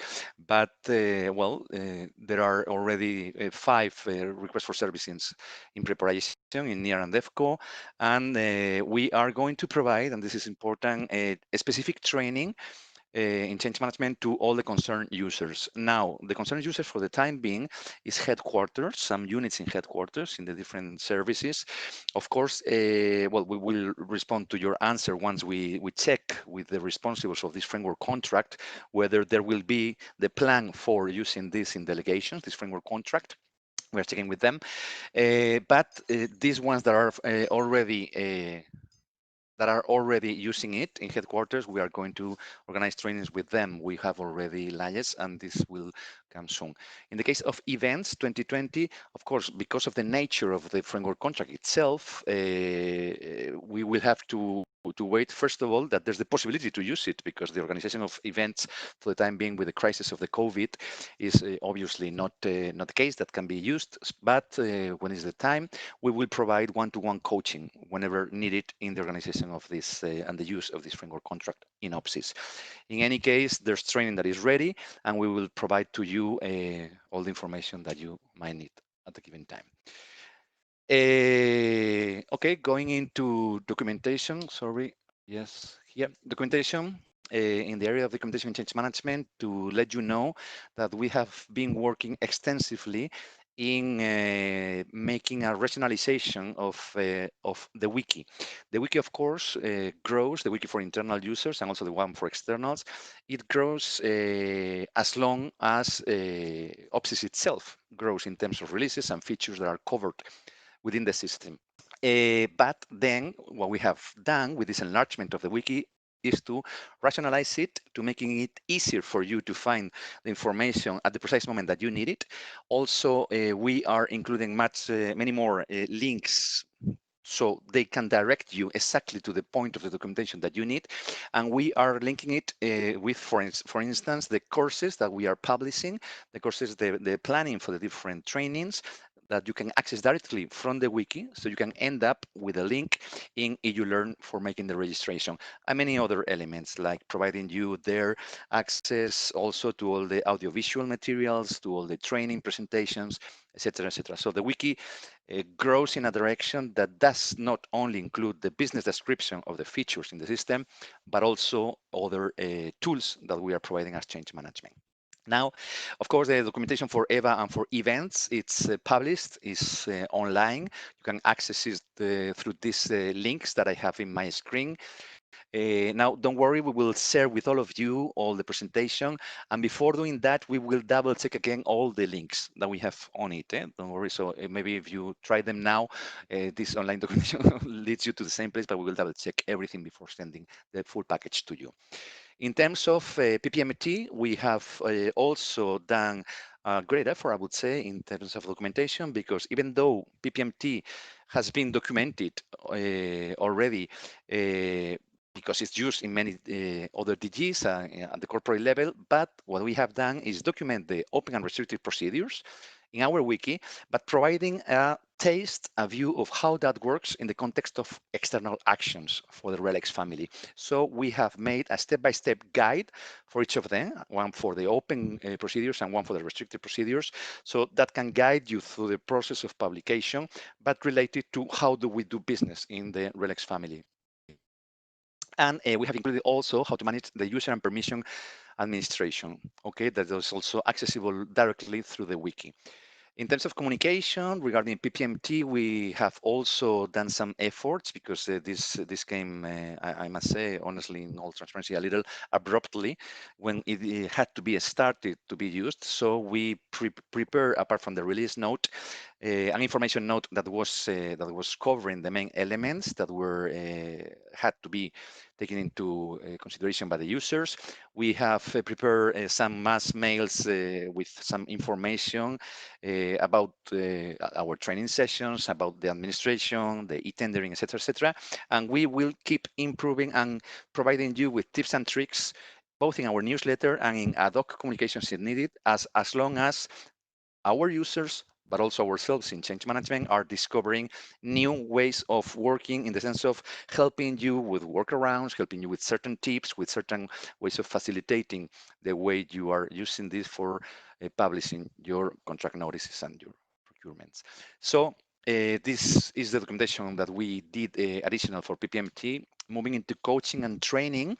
but there are already 5 requests for services in preparation in NEAR and DEVCO, and we are going to provide, and this is important, a specific training in change management to all the concerned users. Now, the concerned users for the time being is headquarters, some units in headquarters in the different services. Of course, we will respond to your answer once we check with the responsibles of this framework contract whether there will be the plan for using this in delegations, this framework contract. We're checking with them. But these ones that are already that are already using it in headquarters, we are going to organize trainings with them. We have already liaised, and this will come soon. In the case of events 2020, of course, because of the nature of the framework contract itself, we will have to wait, first of all, that there's the possibility to use it, because the organization of events for the time being with the crisis of the COVID is obviously not the case that can be used. But when is the time, we will provide one-to-one coaching whenever needed in the organization of this and the use of this framework contract in OPSYS. In any case, there's training that is ready, and we will provide to you all the information that you might need at the given time. Okay, going into documentation, sorry. Yes, here, documentation. In the area of documentation and change management, to let you know that we have been working extensively in making a rationalization of the wiki. The wiki, of course, grows, the wiki for internal users and also the one for externals. It grows as long as OPSYS itself grows in terms of releases and features that are covered within the system. But then what we have done with this enlargement of the wiki is to rationalize it, to making it easier for you to find the information at the precise moment that you need it. Also, we are including many more links, so they can direct you exactly to the point of the documentation that you need. And we are linking it with, for instance, the courses that we are publishing, the courses, the planning for the different trainings that you can access directly from the wiki. So you can end up with a link in EduLearn for making the registration, and many other elements like providing you their access also to all the audiovisual materials, to all the training presentations, etc., etc. So the wiki grows in a direction that does not only include the business description of the features in the system, but also other tools that we are providing as change management. Now, of course, the documentation for EVA and for events, it's published, is online. You can access it through these links that I have in my screen. Now, don't worry, we will share with all of you all the presentation. And before doing that, we will double check again all the links that we have on it. Don't worry. So maybe if you try them now, this online documentation leads you to the same place, but we will double check everything before sending the full package to you. In terms of PPMT, we have also done a great effort, I would say, in terms of documentation, because even though PPMT has been documented already, because it's used in many other DGs at the corporate level, but what we have done is document the open and restricted procedures in our wiki, but providing a taste, a view of how that works in the context of external actions for the RELEX family. So we have made a step-by-step guide for each of them, one for the open procedures and one for the restricted procedures, so that can guide you through the process of publication, but related to how do we do business in the RELEX family. And we have included also how to manage the user and permission administration, okay, that is also accessible directly through the wiki. In terms of communication regarding PPMT, we have also done some efforts because this came, I must say, honestly, in all transparency, a little abruptly when it had to be started to be used. So we prepare, apart from the release note, an information note that was covering the main elements that were had to be taken into consideration by the users. We have prepared some mass mails with some information about our training sessions, about the administration, the e-tendering, etc., etc. And we will keep improving and providing you with tips and tricks, both in our newsletter and in ad hoc communications if needed, as long as our users, but also ourselves in change management, are discovering new ways of working in the sense of helping you with workarounds, helping you with certain tips, with certain ways of facilitating the way you are using this for publishing your contract notices and your procurements. So this is the documentation that we did additional for PPMT. Moving into coaching and training,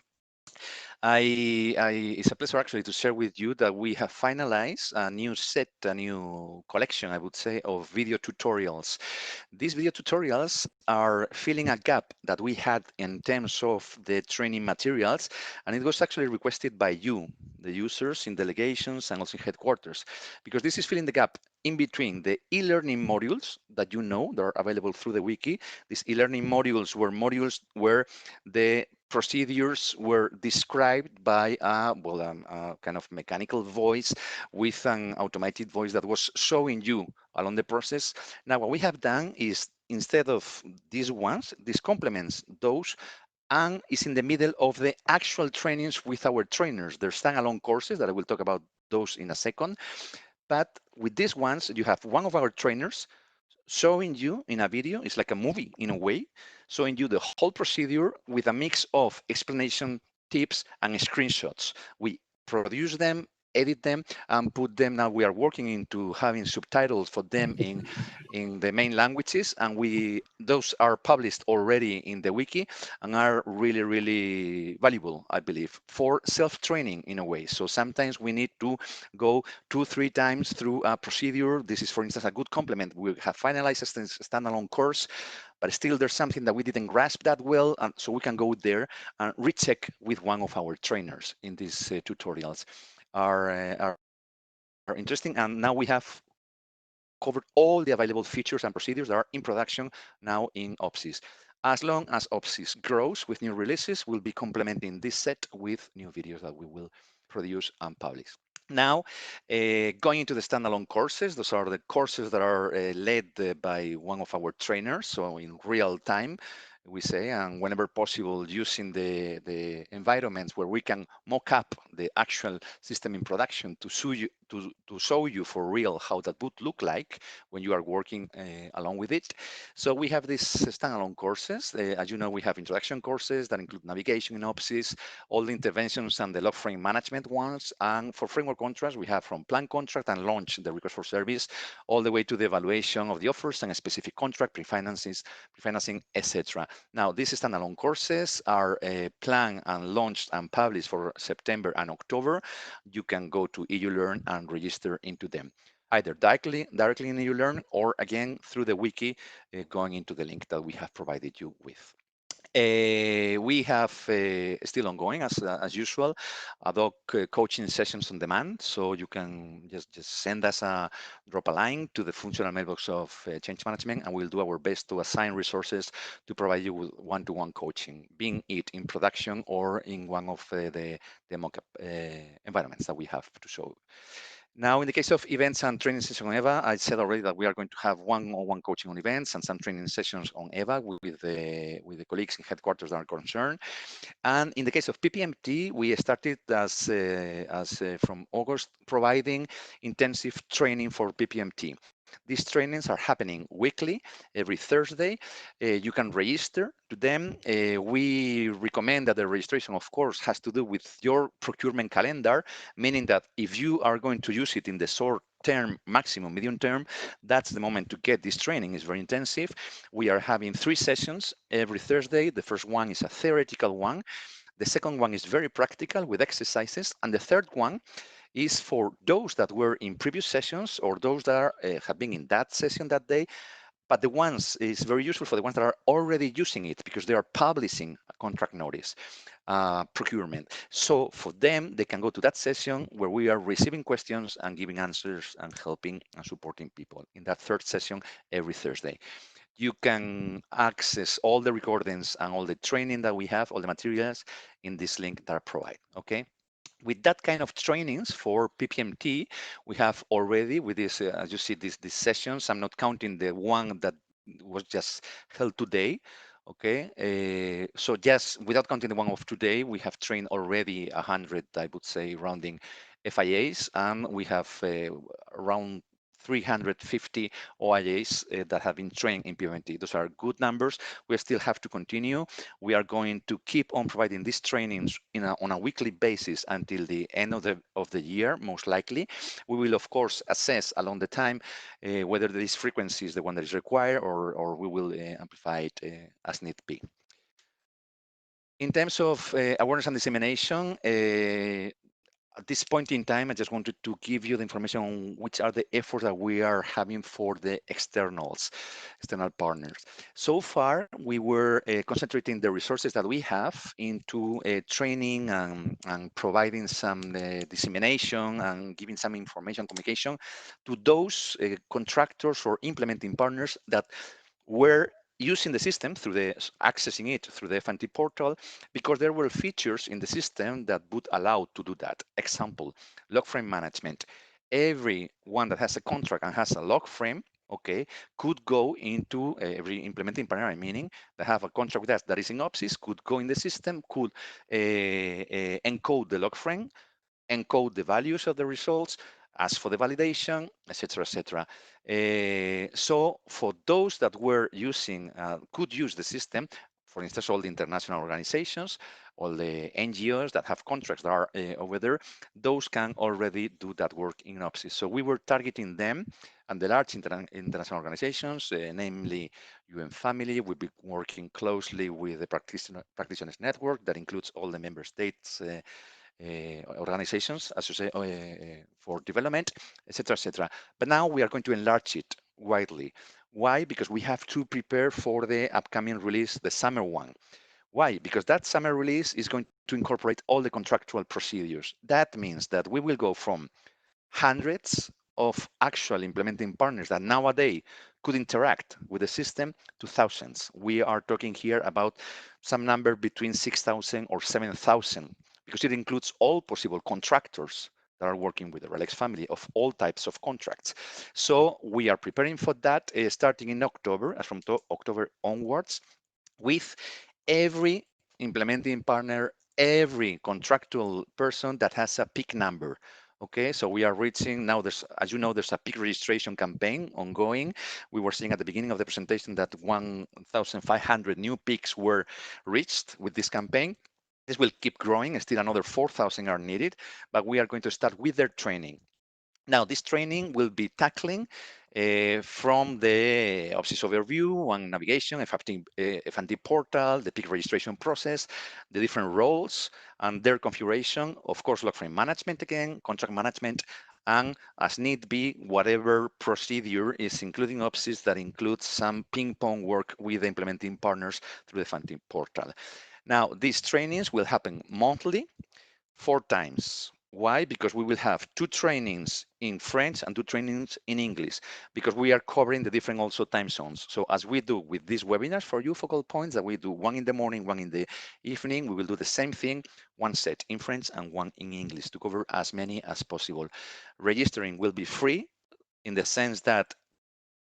It's a pleasure actually to share with you that we have finalized a new set, a new collection, I would say, of video tutorials. These video tutorials are filling a gap that we had in terms of the training materials, and it was actually requested by you, the users in delegations and also in headquarters, because this is filling the gap in between the e-learning modules that you know that are available through the wiki. These e-learning modules were modules where the procedures were described by a kind of mechanical voice with an automated voice that was showing you along the process. Now, what we have done is instead of these ones, this complements those and is in the middle of the actual trainings with our trainers. They're standalone courses that I will talk about those in a second. But with these ones, you have one of our trainers showing you in a video. It's like a movie in a way, showing you the whole procedure with a mix of explanation, tips, and screenshots. We produce them, edit them, and put them. Now we are working into having subtitles for them in the main languages, and those are published already in the wiki and are really, really valuable, I believe, for self-training in a way. So sometimes we need to go 2-3 times through a procedure. This is, for instance, a good complement. We have finalized a standalone course, but still there's something that we didn't grasp that well, and so we can go there and recheck with one of our trainers in these tutorials. Are interesting, and now we have covered all the available features and procedures that are in production now in OPSYS. As long as OPSYS grows with new releases, we'll be complementing this set with new videos that we will produce and publish. Now, going into the standalone courses, those are the courses that are led by one of our trainers, so in real time, we say, and whenever possible, using the environments where we can mock up the actual system in production to show you for real how that would look like when you are working along with it. So we have these standalone courses. As you know, we have introduction courses that include navigation in OPSYS, all the interventions and the log frame management ones. And for framework contracts, we have from plan contract and launch the request for service, all the way to the evaluation of the offers and a specific contract, pre-financing, etc. Now, these standalone courses are planned and launched and published for September and October. You can go to EULearn and register into them, either directly in EULearn or again through the wiki, going into the link that we have provided you with. We have still ongoing, as usual, ad hoc coaching sessions on demand. So you can just send us drop a line to the functional mailbox of change management, and we'll do our best to assign resources to provide you with one-to-one coaching, being it in production or in one of the mock-up environments that we have to show. Now, in the case of events and training sessions on EVA, I said already that we are going to have one-on-one coaching on events and some training sessions on EVA with the colleagues in headquarters that are concerned. And in the case of PPMT, we started as from August providing intensive training for PPMT. These trainings are happening weekly, every Thursday. You can register to them. We recommend that the registration, of course, has to do with your procurement calendar, meaning that if you are going to use it in the short term, maximum medium term, that's the moment to get this training. It's very intensive. We are having 3 sessions every Thursday. The first one is a theoretical one. The second one is very practical with exercises. And the third one is for those that were in previous sessions or those that have been in that session that day, but the ones is very useful for the ones that are already using it because they are publishing a contract notice, procurement. So for them, they can go to that session where we are receiving questions and giving answers and helping and supporting people in that third session every Thursday. You can access all the recordings and all the training that we have, all the materials in this link that I provide, okay? With that kind of trainings for PPMT, we have already with this, as you see, these sessions. I'm not counting the one that was just held today. Okay, so just without counting the one of today, we have trained already 100, I would say, rounding FIAs, and we have around 350 OIAs that have been trained in PPMT. Those are good numbers. We still have to continue. We are going to keep on providing these trainings on a weekly basis until the end of the year, most likely. We will, of course, assess along the time whether this frequency is the one that is required or we will amplify it as need be. In terms of awareness and dissemination, at this point in time, I just wanted to give you the information on which are the efforts that we are having for the external partners. So far, we were concentrating the resources that we have into training and providing some dissemination and giving some information communication to those contractors or implementing partners that were using the system through the accessing it through the FNT portal because there were features in the system that would allow to do that. Example, log frame management. Everyone that has a contract and has a log frame, okay, could go into every implementing partner, meaning that have a contract with us that is in OPSYS, could go in the system, could encode the log frame, encode the values of the results, ask for the validation, etc., etc. So for those that were using, could use the system, for instance, all the international organizations, all the NGOs that have contracts that are over there, those can already do that work in OPSYS. So we were targeting them and the large international organizations, namely UN Family. We've been working closely with the practitioners network that includes all the member states organizations for development, etc., etc. But now we are going to enlarge it widely. Why? Because we have to prepare for the upcoming release, the summer one. Why? Because that summer release is going to incorporate all the contractual procedures. That means that we will go from hundreds of actual implementing partners that nowadays could interact with the system to thousands. We are talking here about some number between 6,000 or 7,000 because it includes all possible contractors that are working with the RELEX family of all types of contracts. So we are preparing for that starting in October, from October onwards, with every implementing partner, every contractual person that has a PIC number. Okay, so we are reaching now, as you know, there's a PIC registration campaign ongoing. We were seeing at the beginning of the presentation that 1,500 new PICs were reached with this campaign. This will keep growing, still another 4,000 are needed, but we are going to start with their training. Now, this training will be tackling from the OPSYS overview and navigation, FNT portal, the PIC registration process, the different roles and their configuration, of course, log frame management again, contract management, and as need be, whatever procedure is including OPSYS that includes some ping pong work with the implementing partners through the FNT portal. Now, these trainings will happen monthly, 4 times. Why? Because we will have 2 trainings in French and 2 trainings in English, because we are covering the different also time zones. So as we do with these webinars for you, focal points, that we do 1 in the morning, 1 in the evening, we will do the same thing, 1 set in French and 1 in English to cover as many as possible. Registering will be free in the sense that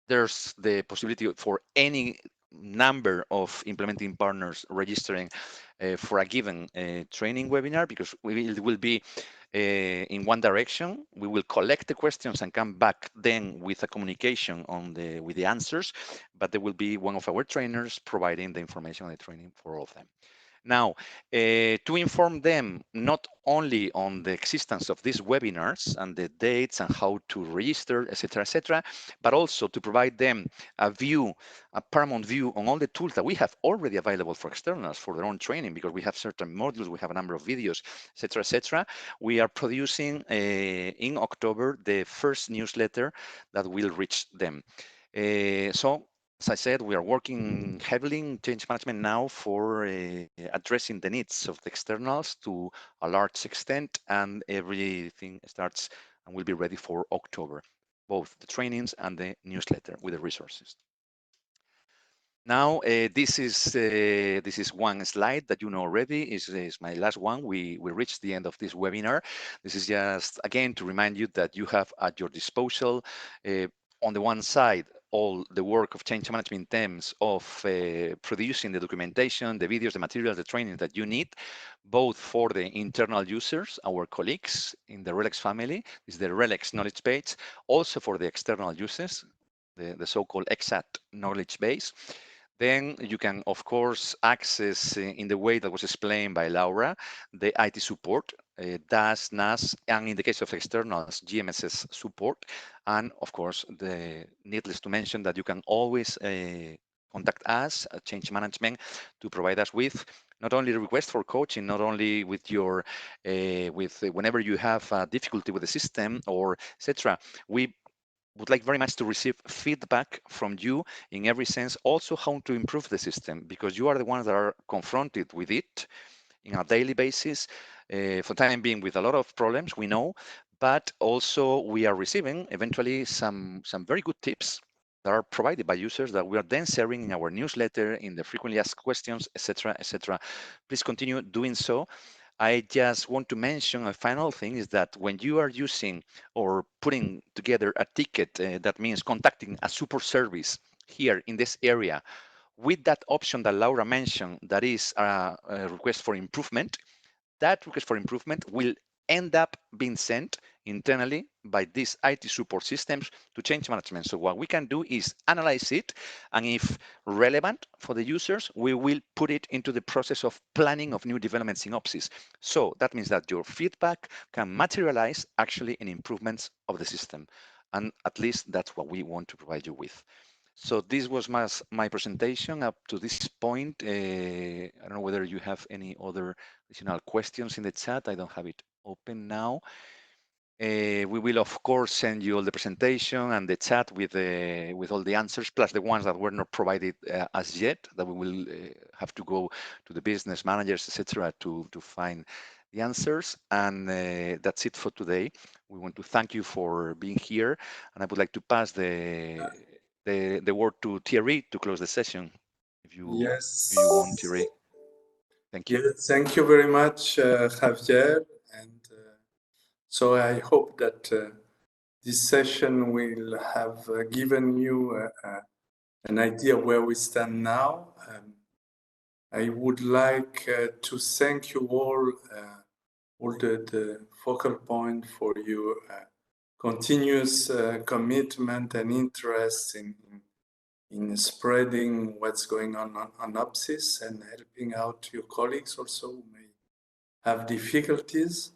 there's the possibility for any number of implementing partners registering for a given training webinar, because it will be in one direction. We will collect the questions and come back then with a communication on with the answers, but there will be one of our trainers providing the information on the training for all of them. Now, to inform them not only on the existence of these webinars and the dates and how to register, etc., but also to provide them a view, a paramount view on all the tools that we have already available for externals for their own training, because we have certain modules, we have a number of videos, etc. We are producing in October the first newsletter that will reach them. So as I said, we are working heavily in change management now for addressing the needs of the externals to a large extent, and everything starts and will be ready for October, both the trainings and the newsletter with the resources. Now, this is one slide that you know already. Is my last one. We reached the end of this webinar. This is just again to remind you that you have at your disposal, on the one side, all the work of change management in terms of producing the documentation, the videos, the materials, the training that you need, both for the internal users, our colleagues in the RELEX family, is the RELEX knowledge base, also for the external users, the so-called EXAT knowledge base. Then you can, of course, access in the way that was explained by Laura, the IT support, DAS, NAS, and in the case of externals, GMSS support. And of course, needless to mention that you can always contact us at Change Management to provide us with not only request for coaching, not only with your whenever you have difficulty with the system or etc. We would like very much to receive feedback from you in every sense, also how to improve the system, because you are the ones that are confronted with it in a daily basis, for the time being with a lot of problems, we know, but also we are receiving eventually some very good tips that are provided by users that we are then sharing in our newsletter, in the frequently asked questions, etc., etc. Please continue doing so. I just want to mention a final thing is that when you are using or putting together a ticket, that means contacting a support service here in this area, with that option that Laura mentioned, that is a request for improvement, that request for improvement will end up being sent internally by these IT support systems to change management. So what we can do is analyze it, and if relevant for the users, we will put it into the process of planning of new developments in OPSYS. So that means that your feedback can materialize actually in improvements of the system. And at least that's what we want to provide you with. So this was my presentation up to this point. I don't know whether you have any other additional questions in the chat. I don't have it open now. We will, of course, send you all the presentation and the chat with all the answers, plus the ones that were not provided as yet, that we will have to go to the business managers, etc., to find the answers. And that's it for today. We want to thank you for being here, and I would like to pass the word to Thierry to close the session. If you want, Thierry. Thank you. Yes, thank you very much, Javier. And so I hope that this session will have given you an idea where we stand now. I would like to thank you all the focal point for your continuous commitment and interest in spreading what's going on OPSYS and helping out your colleagues also who may have difficulties.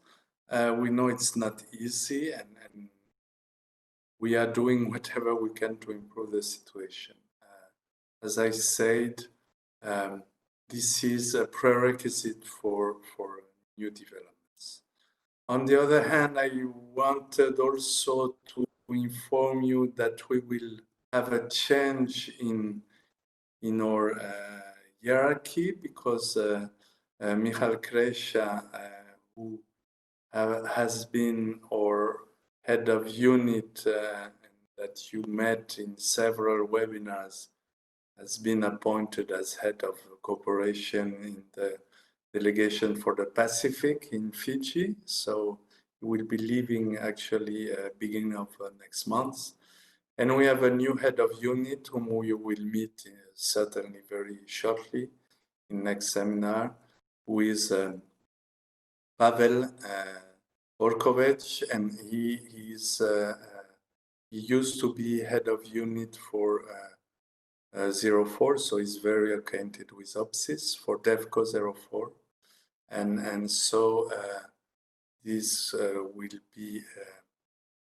We know it's not easy, and we are doing whatever we can to improve the situation. As I said, this is a prerequisite for new developments. On the other hand, I wanted also to inform you that we will have a change in our hierarchy, because Michal Kresha, who has been our head of unit that you met in several webinars, has been appointed as head of cooperation in the delegation for the Pacific in Fiji. So he will be leaving actually beginning of next month. And we have a new head of unit whom we will meet certainly very shortly in next seminar, who is Pavel Orkovec, and he used to be head of unit for 04, so he's very acquainted with OPSYS for DEVCO 04. And so this will be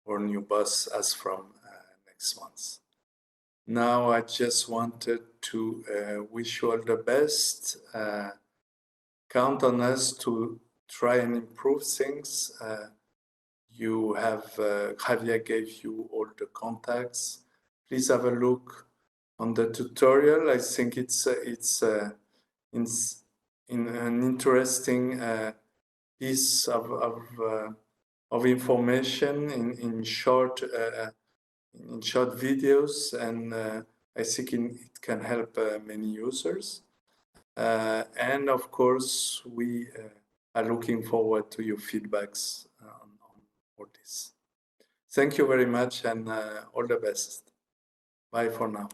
our new boss as from next month. Now I just wanted to wish you all the best. Count on us to try and improve things. You have, Javier gave you all the contacts. Please have a look on the tutorial. I think it's an interesting piece of information in short videos, and I think it can help many users. And of course, we are looking forward to your feedbacks on all this. Thank you very much, and all the best. Bye for now.